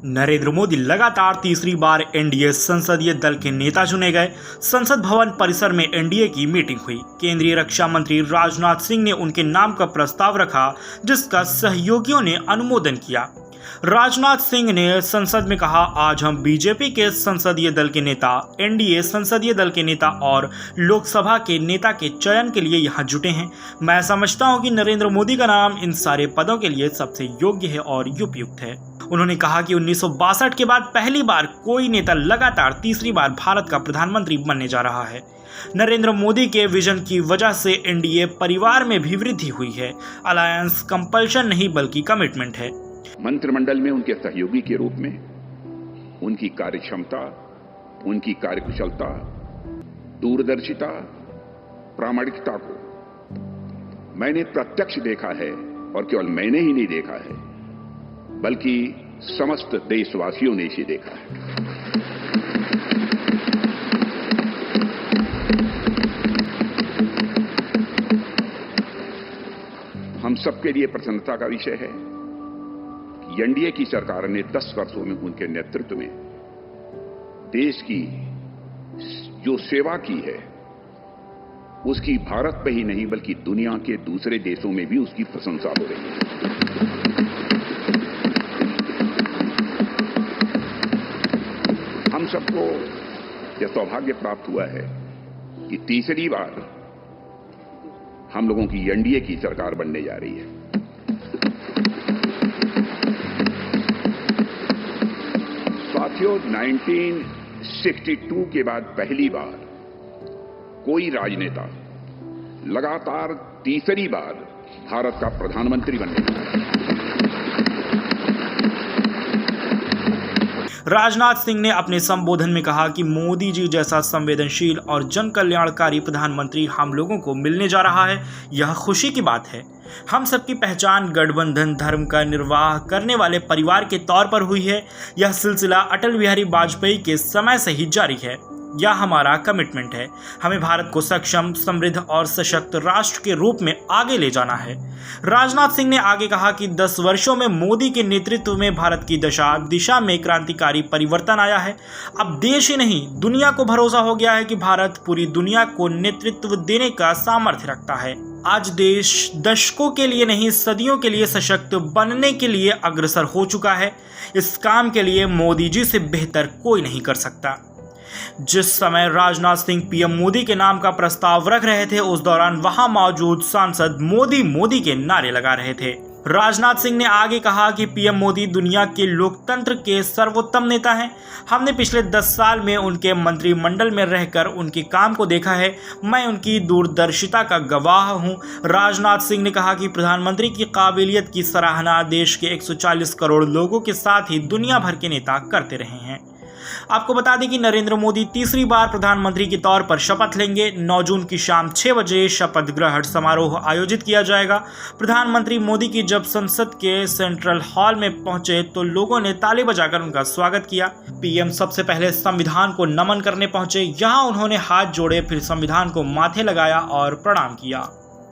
नरेंद्र मोदी लगातार तीसरी बार एनडीए संसदीय दल के नेता चुने गए। संसद भवन परिसर में एनडीए की मीटिंग हुई। केंद्रीय रक्षा मंत्री राजनाथ सिंह ने उनके नाम का प्रस्ताव रखा, जिसका सहयोगियों ने अनुमोदन किया। राजनाथ सिंह ने संसद में कहा, आज हम बीजेपी के संसदीय दल के नेता, एनडीए संसदीय दल के नेता और लोकसभा के नेता के चयन के लिए यहाँ जुटे हैं। मैं समझता हूँ कि नरेंद्र मोदी का नाम इन सारे पदों के लिए सबसे योग्य है और उपयुक्त है। उन्होंने कहा कि 1962 के बाद पहली बार कोई नेता लगातार तीसरी बार भारत का प्रधानमंत्री बनने जा रहा है। नरेंद्र मोदी के विजन की वजह से एनडीए परिवार में भी वृद्धि हुई है। अलायंस कंपल्शन नहीं बल्कि कमिटमेंट है। मंत्रिमंडल में उनके सहयोगी के रूप में उनकी कार्यक्षमता, उनकी कार्यकुशलता, दूरदर्शिता, प्रामाणिकता को मैंने प्रत्यक्ष देखा है और केवल मैंने ही नहीं देखा है, बल्कि समस्त देशवासियों ने इसे देखा है। हम सबके लिए प्रसन्नता का विषय है कि एनडीए की सरकार ने 10 वर्षों में उनके नेतृत्व में देश की जो सेवा की है, उसकी भारत में ही नहीं बल्कि दुनिया के दूसरे देशों में भी उसकी प्रशंसा हो रही है। हम सबको यह सौभाग्य प्राप्त हुआ है कि तीसरी बार हम लोगों की एनडीए की सरकार बनने जा रही है। साथियों, 1962 के बाद पहली बार कोई राजनेता लगातार तीसरी बार भारत का प्रधानमंत्री बनने जा रहा है। राजनाथ सिंह ने अपने संबोधन में कहा कि मोदी जी जैसा संवेदनशील और जन कल्याणकारी प्रधानमंत्री हम लोगों को मिलने जा रहा है। यह खुशी की बात है। हम सबकी पहचान गठबंधन धर्म का निर्वाह करने वाले परिवार के तौर पर हुई है। यह सिलसिला अटल बिहारी वाजपेयी के समय से ही जारी है। यह हमारा कमिटमेंट है। हमें भारत को सक्षम, समृद्ध और सशक्त राष्ट्र के रूप में आगे ले जाना है। राजनाथ सिंह ने आगे कहा कि 10 वर्षों में मोदी के नेतृत्व में भारत की दिशा में क्रांतिकारी परिवर्तन आया है। अब देश ही नहीं, दुनिया को भरोसा हो गया है कि भारत पूरी दुनिया को नेतृत्व देने का सामर्थ्य रखता है। आज देश दशकों के लिए नहीं, सदियों के लिए सशक्त बनने के लिए अग्रसर हो चुका है। इस काम के लिए मोदी जी से बेहतर कोई नहीं कर सकता। जिस समय राजनाथ सिंह पीएम मोदी के नाम का प्रस्ताव रख रहे थे, उस दौरान वहां मौजूद सांसद मोदी मोदी के नारे लगा रहे थे। राजनाथ सिंह ने आगे कहा कि पीएम मोदी दुनिया के लोकतंत्र के सर्वोत्तम नेता हैं। हमने पिछले 10 साल में उनके मंत्रिमंडल में रहकर उनके काम को देखा है। मैं उनकी दूरदर्शिता का गवाह हूं। राजनाथ सिंह ने कहा कि प्रधानमंत्री की काबिलियत की सराहना देश के 140 करोड़ लोगों के साथ ही दुनिया भर के नेता करते रहे हैं। आपको बता दें कि नरेंद्र मोदी तीसरी बार प्रधानमंत्री के तौर पर शपथ लेंगे। 9 जून की शाम 6 बजे शपथ ग्रहण समारोह आयोजित किया जाएगा। प्रधानमंत्री मोदी की जब संसद के सेंट्रल हॉल में पहुंचे तो लोगों ने ताली बजाकर उनका स्वागत किया। पीएम सबसे पहले संविधान को नमन करने पहुंचे। यहां उन्होंने हाथ जोड़े, फिर संविधान को माथे लगाया और प्रणाम किया।